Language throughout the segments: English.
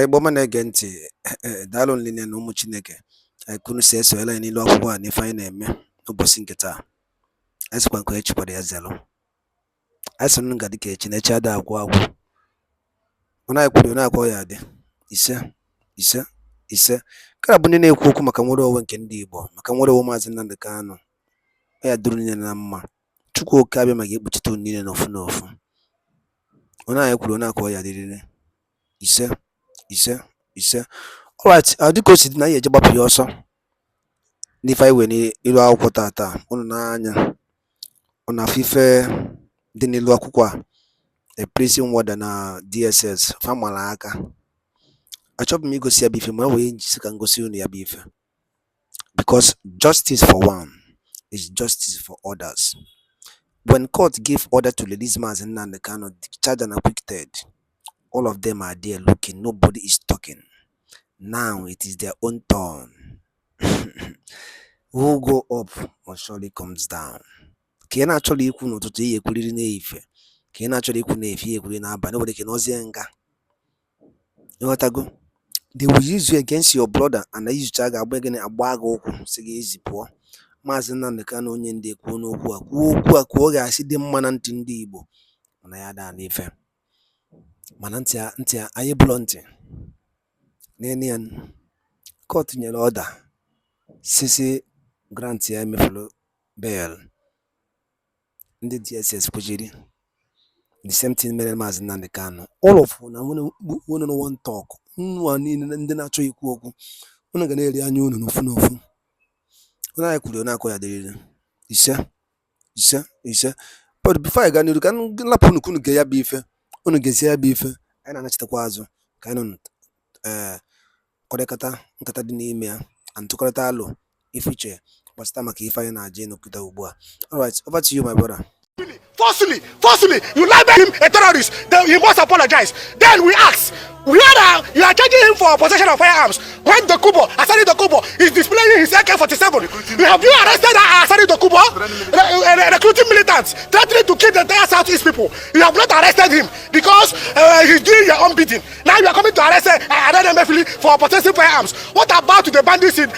Boma na-ege ntị daalụ nlele na ụmụ Chineke anyị kunu si esoela anyị n'ilu akwụkwọ a n'ife anyị na-eme n'ụbọchị nke taa. Anyị sịkwa nke echikwara ya zelụ anyị sị nga dịka echi na echi ada agwụ agwụ ọna anyị kwuru na-akọ ya adị ise nke a bụ ndị na-ekwu okwu maka nwere onwe nke ndị Igbo maka nwere onwe Maazị Nnamdi Kanu ya duru niile na mma Chukwu oke abịa maka ikpuchite niile n'ofu n'ofu ọna anyị kwuru na-akọ ya adịrịrị ise alright dịka o si dị na anyị eje gbapụ ya ọsọ n'ife anyị wee n'ilu akwụkwọ tata unu n'anya ọ na-afụ ife dị n'ilu akwụkwọ a prison warder na DSS fa mara aka achọbụ m igosi ya bụ ife ma ọ wee njisi ka ngosi unu ya bụ ife because justice for one is justice for others. When court gave order to release Maazị Nnamdi Kanu, charged and acquitted, all of them are there looking. Nobody is talking. Now it is their own turn. Who go up must surely comes down. Ka ị na-achọrọ ikwu n'ụtụtụ ihe ekwuriri n'ife. Ka ị na-achọrọ ikwu n'ife ihe ekwuriri n'abalị. Nobody can ozie nga. Ịghọtago? They will use you against your brother and they use you agba gị agba gị ụkwụ sị gị ezi pụọ. Maazị Nnamdi Kanu onye ndị ekwu n'okwu a kwuo okwu a ka ọ ga-asị dị mma na ntị ndị Igbo mana ya daa n'ife mana ntị anyị bụlọ ntị n'ene ya court nyere order sisi grant ya Emefieles bail ndị DSS kwujiri the same thing mere Maazị Nnamdi Kanu all of na one no one talk nwa niile ndị na-achọ ikwu okwu unu ga na-eri anya unu n'ofu n'ofu I could not acquire the ise. But before I got you can lapun couldn't get a beef, only get a beef, and an extra quazo, canon Kodekata, Catadinimia, and Tokatalo, if we chair, but stomach if I and Jane Okutaubua. All right, over to you, my brother. Falsely, you label him a terrorist, then he must apologize. Then we ask, whether you are charging him for possession of firearms when Asani Dokubo is displaying his AK-47. Have you arrested Asani Dokubo? Recruiting militants, threatening to kill the entire Southeast people. You have not arrested him because he's doing your own bidding. Now you are coming to arrest Emefieles for possessing firearms. What about the bandits in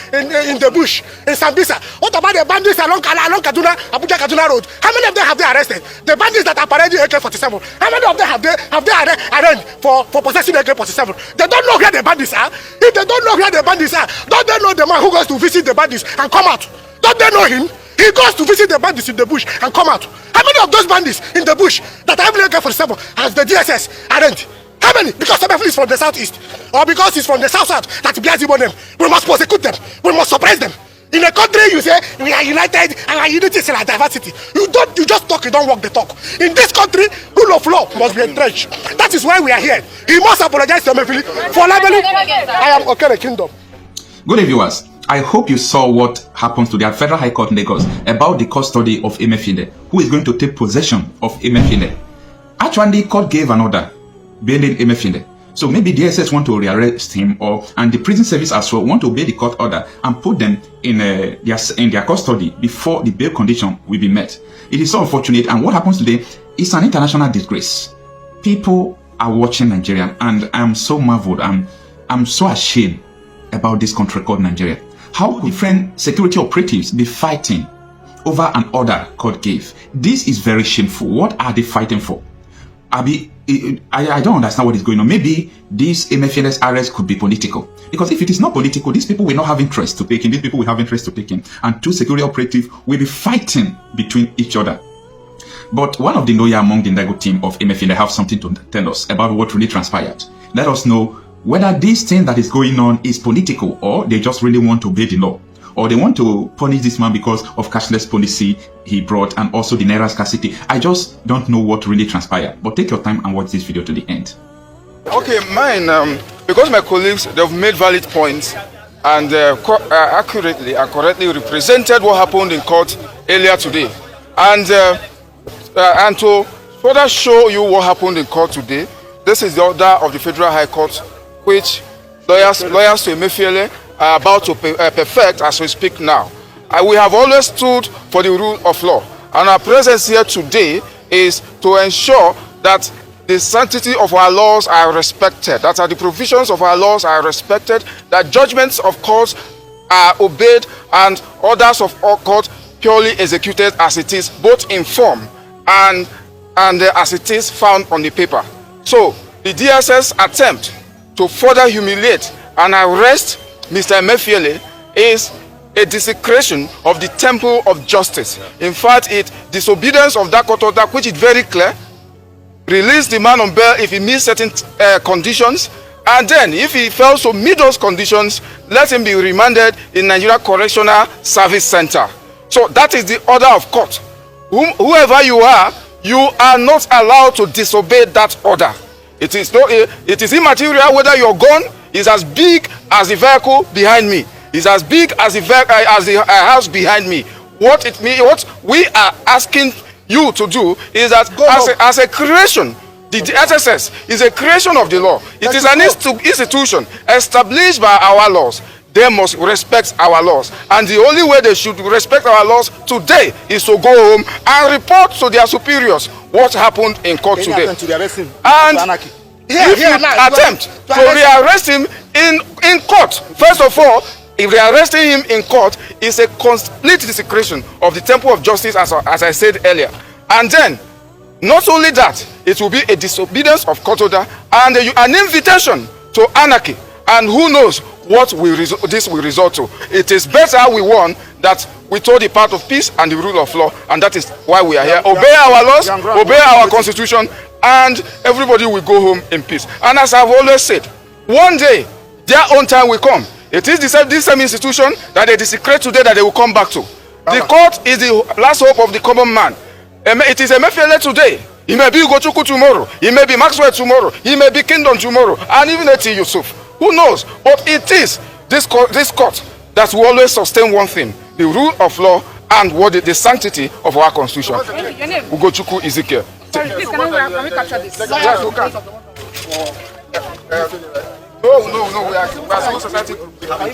the bush, in Sambisa? What about the bandits along Kaduna, Abuja Kaduna Road? How many of them have they arrested? The bandits that are parading AK-47, how many of them have they arraigned for possessing AK-47? They don't know where the bandits are. If they don't know where the bandits are, don't they know the man who goes to visit the bandits and come out? Don't they know him? He goes to visit the bandits in the bush and come out. How many of those bandits in the bush that have AK-47 has the DSS arraigned? How many? Because Emefieles is from the southeast, or because he's from the south that bears Igbo name. We must prosecute them. We must suppress them. In a country you say we are united and our unity is in our diversity. You just talk, you don't walk the talk. In this country, rule of law must be entrenched. That is why we are here. He must apologize to Emefieles for libeling. I am okay, the kingdom. Good day, viewers. I hope you saw what happens to the Federal High Court in Lagos about the custody of Emefieles, who is going to take possession of Emefieles. Actually, the court gave an order bailing Emefieles. So maybe the DSS want to rearrest him, and the prison service as well want to obey the court order and put them in their custody before the bail condition will be met. It is so unfortunate, and what happens today is an international disgrace. People are watching Nigeria, and I'm so marveled. I'm so ashamed about this country called Nigeria. How could different security operatives be fighting over an order court gave? This is very shameful. What are they fighting for? I don't understand what is going on. Maybe this Emefieles arrest could be political. Because if it is not political, these people will not have interest to take him. These people will have interest to take him. And two security operatives will be fighting between each other. But one of the lawyer among the Ndago team of Emefieles have something to tell us about what really transpired. Let us know whether this thing that is going on is political, or they just really want to obey the law, or they want to punish this man because of cashless policy he brought and also the naira scarcity. I just don't know what really transpired. But take your time and watch this video to the end. Okay, mine, because my colleagues, they've made valid points and accurately and correctly represented what happened in court earlier today. And to further show you what happened in court today, this is the order of the Federal High Court, which lawyers to Emefieles are about to perfect as we speak now. We have always stood for the rule of law, and our presence here today is to ensure that the sanctity of our laws are respected, that the provisions of our laws are respected, that judgments of courts are obeyed, and orders of all court purely executed as it is, both in form and as it is found on the paper. So the DSS attempt to further humiliate and arrest Mr. Emefieles is a desecration of the temple of justice. In fact, it disobedience of that court order, which is very clear. Release the man on bail if he meets certain conditions, and then if he fails to meet those conditions, let him be remanded in Nigeria Correctional Service Center. So that is the order of court. Whoever you are not allowed to disobey that order. It is immaterial whether your gun is as big as the vehicle behind me, is as big as the house behind me. What we are asking you to do is that as a creation, the SSS is a creation of the law. It is an institution established by our laws. They must respect our laws, and the only way they should respect our laws today is to go home and report to their superiors what happened in court today. And if you attempt to rearrest him in court, first of all, if rearresting him in court is a complete desecration of the temple of justice, as I said earlier. And then, not only that, it will be a disobedience of court order and an invitation to anarchy. And who knows what this will result to. It is better we warn that we told the path of peace and the rule of law, and that is why we are here. Obey our laws, obey our constitution, and everybody will go home in peace. And as I've always said, one day their own time will come. It is this same institution that they desecrate today that they will come back to. The court is the last hope of the common man. It is Emefieles today. He may be Ugochukwu tomorrow. He may be Maxwell tomorrow. He may be Kingdom tomorrow. And even Eti Yusuf. Who knows? But it is this court that will always sustain one thing: the rule of law and the sanctity of our constitution. Your name? Ugochukwu Ezekiel. Sorry, please, can we capture this? Yes, we can. No, we are civil society. Sorry.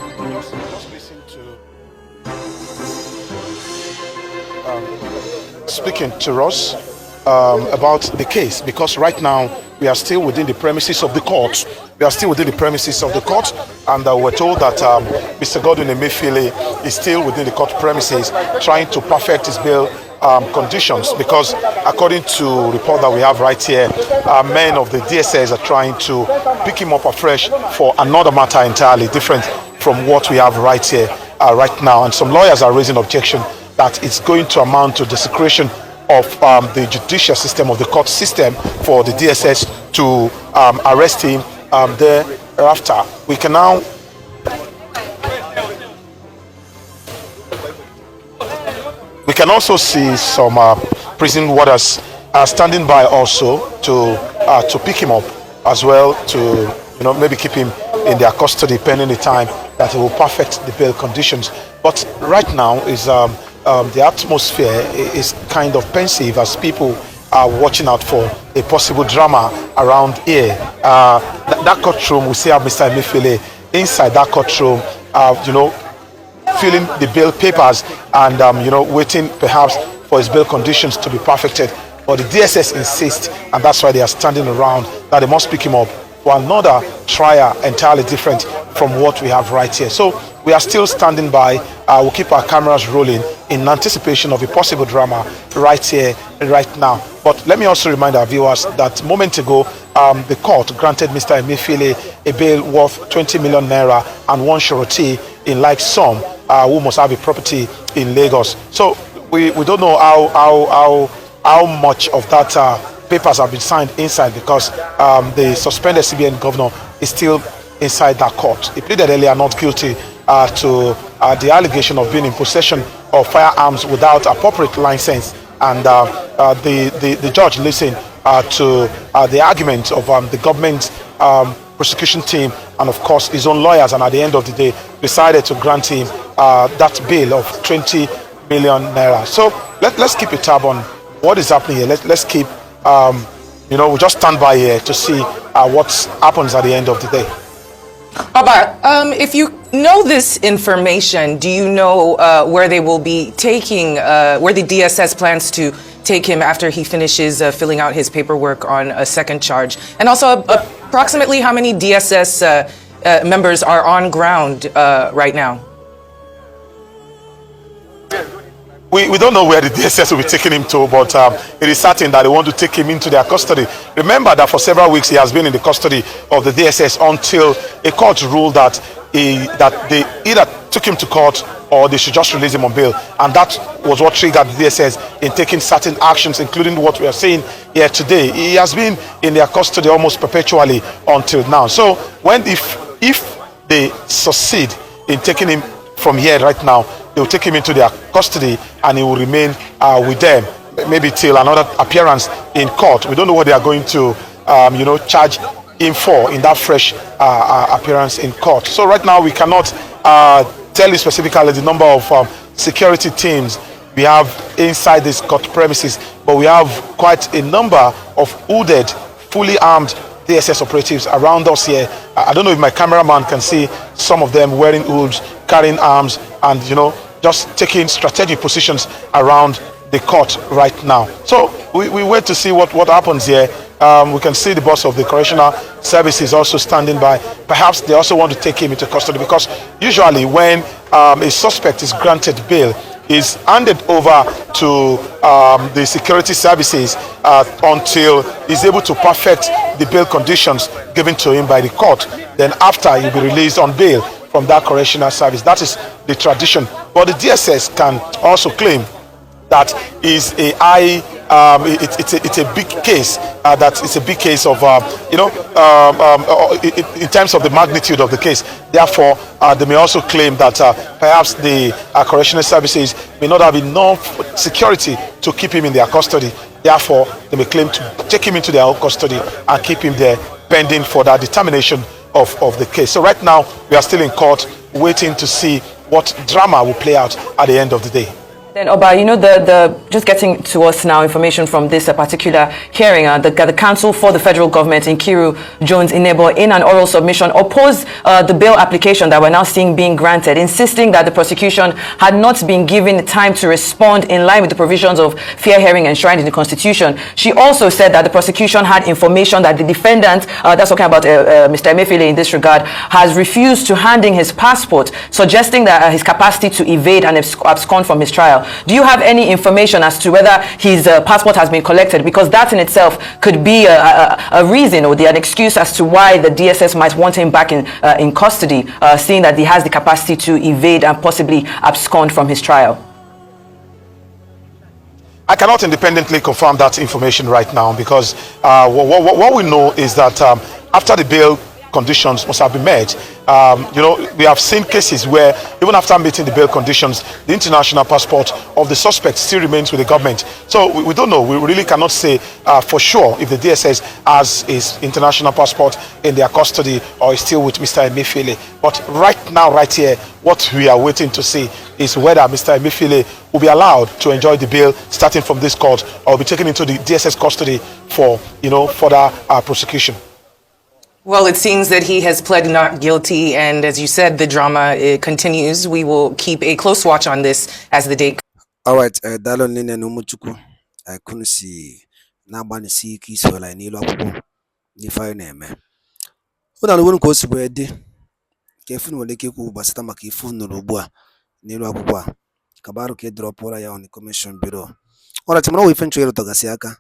Just listen to speaking to us about the case, because right now we are still within the premises of the court. And we're told that Mr. Godwin Emefieles is still within the court premises, trying to perfect his bail conditions, because according to report that we have right here, men of the DSS are trying to pick him up afresh for another matter entirely different from what we have right here right now. And some lawyers are raising objection that it's going to amount to desecration of the judicial system, of the court system, for the DSS to arrest him thereafter. We can now also see some prison warders standing by also to pick him up as well, to maybe keep him in their custody pending the time that he will perfect the bail conditions. But right now is the atmosphere is kind of pensive as people are watching out for a possible drama around here. That courtroom, we see Mr. Emefieles inside that courtroom, filling the bail papers and waiting perhaps for his bail conditions to be perfected. But the DSS insists, and that's why they are standing around, that they must pick him up for another trial entirely different from what we have right here. So we are still standing by. We'll keep our cameras rolling in anticipation of a possible drama right here, right now. But let me also remind our viewers that moments ago, the court granted Mr. Emefieles a bail worth 20 million naira and one surety in like sum, who must have a property in Lagos. So we don't know how much of that papers have been signed inside, because the suspended CBN governor is still inside that court. He pleaded earlier not guilty to the allegation of being in possession of firearms without appropriate license, and the judge listened to the argument of the government prosecution team and of course his own lawyers, and at the end of the day decided to grant him that bail of 20 million naira. So let's keep a tab on what is happening here. Let's keep, we'll just stand by here to see what happens at the end of the day. Oba, if you know this information, do you know where they will be taking, where the DSS plans to take him after he finishes filling out his paperwork on a second charge? And also, approximately how many DSS members are on ground right now? We don't know where the DSS will be taking him to, but it is certain that they want to take him into their custody. Remember that for several weeks he has been in the custody of the DSS until a court ruled that they either took him to court or they should just release him on bail. And that was what triggered the DSS in taking certain actions, including what we are seeing here today. He has been in their custody almost perpetually until now. So if they succeed in taking him from here right now, they will take him into their custody and he will remain with them, maybe till another appearance in court. We don't know what they are going to, charge him for in that fresh appearance in court. So right now we cannot tell you specifically the number of security teams we have inside this court premises, but we have quite a number of hooded, fully armed DSS operatives around us here. I don't know if my cameraman can see some of them wearing hoods, carrying arms, and just taking strategic positions around the court right now. So we wait to see what happens here. We can see the boss of the correctional services also standing by. Perhaps they also want to take him into custody, because usually when a suspect is granted bail, is handed over to the security services until he's able to perfect the bail conditions given to him by the court. Then after, he'll be released on bail from that correctional service. That is the tradition. But the DSS can also claim that is a high, it's a big case. That it's a big case of, in terms of the magnitude of the case. Therefore, they may also claim that perhaps the correctional services may not have enough security to keep him in their custody. Therefore, they may claim to take him into their own custody and keep him there pending for that determination of the case. So right now, we are still in court waiting to see what drama will play out at the end of the day. Then, Oba, just getting to us now information from this particular hearing, the counsel for the federal government in Kiru, Jones Inebo, in an oral submission, opposed the bail application that we're now seeing being granted, insisting that the prosecution had not been given time to respond in line with the provisions of fair hearing enshrined in the Constitution. She also said that the prosecution had information that the defendant, that's talking about Mr. Emefieles in this regard, has refused to hand in his passport, suggesting that his capacity to evade and abscond from his trial. Do you have any information as to whether his passport has been collected? Because that in itself could be a reason or an excuse as to why the DSS might want him back in custody, seeing that he has the capacity to evade and possibly abscond from his trial. I cannot independently confirm that information right now, because what we know is that after the bail conditions must have been met. We have seen cases where even after meeting the bail conditions, the international passport of the suspect still remains with the government. So we don't know. We really cannot say for sure if the DSS has his international passport in their custody or is still with Mr. Emefieles. But right now, right here, what we are waiting to see is whether Mr. Emefieles will be allowed to enjoy the bail starting from this court, or will be taken into the DSS custody for further prosecution. Well, it seems that he has pled not guilty, and as you said, the drama continues. We will keep a close watch on this as the day. All right, Dalon Lina Numuchuku, I couldn't see Nabani see Kiswala and Nilo the fire name. When I won't go to bed, careful when they keep Bastamaki Funurubua, Nilo Abua, Kabaruke drop on the Commission Bureau. All right, tomorrow we finish Togasiaka.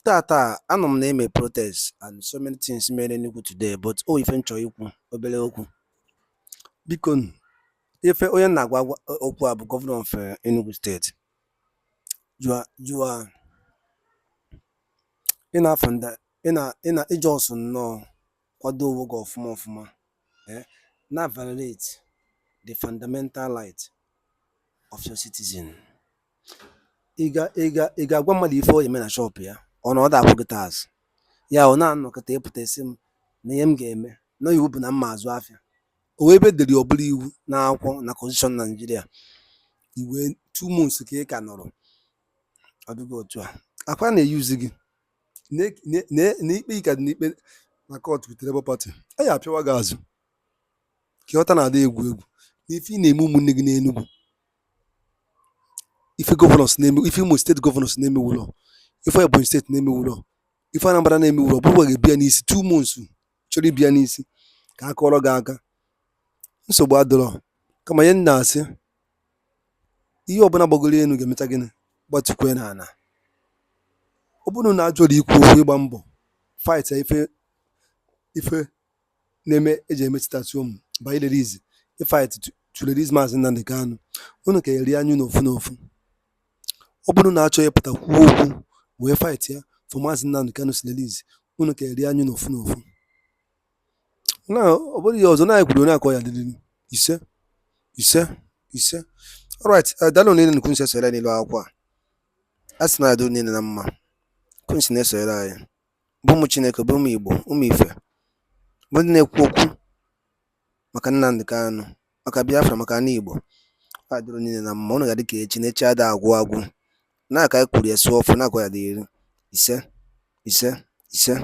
Tata, I'm name a protest and so many things made any good today, but if enjoy you, Obeleoku. Because if you are governor of Enugu State, you are in a fund in a Johnson no what do we go from not violate the fundamental right of your citizen. Iga gwamali ifo yeme na shop ya ono oda akwugitas ya ona anọkọta eputesi m na ihe m ga-eme na iwu bụ na mma azụ afịa o ebe deri oburu iwu na akwụkwọ na constitution Nigeria iwe 2 months ka ị ka nọrọ ọ dịgo otu a akwa na-eyuzi gị n'ikpe ịka dị n'ikpe na court with Labour Party a ya apịawa gị azụ ka ịghọta na-ada egwu n'ife ị na-eme ụmụnne gị n'Enugu ife gọvanọs na-eme ife Imo steeti gọvanọs na-emewu ụlọ ife Ebonyi steeti na-emewu ụlọ ife Anambra na-emewu ụlọ bụrụ ga-ebịa n'isi 2 months chọrọ ịbịa n'isi ka a kọrọ gị aka nsogbu adịrọ kama ihe m na-asị ihe ọbụla gbagoro elu ga-emecha gịnị gbatukwe n'ala ọ bụrụ na ajọrọ ikwu okwu ịgba mbọ fight ife na-eme eji emechitatu ụmụ by release fight to release Maazị Nnamdi Kanu unu ka eri anyị n'ofu n'ofu ọ bụrụ na achọghị ịpụta kwuo okwu wee fight ya for Maazị Nnamdi Kanu si release unu ka eri anyị n'ofu n'ofu na ọ bụrụ ihe ọzọ na-anyị kwuru na-akọ ya dịrị ise alright daalụ niile nkwu nsi esonyere n'ilu akwụkwọ a sị na adụ niile na mma nkwu nsi na-esonyere anyị bụ ụmụ Chineke bụ ụmụ Igbo ụmụ Ife bụ ndị na-ekwu okwu maka Nnamdi Kanu maka Biafra maka ana Igbo adịrị niile na mma ụnụ ga-adị ka echi na echi ada agwụ na-aka anyị kwuru ya sụọ ọfụ na-akọ ya dịrị ise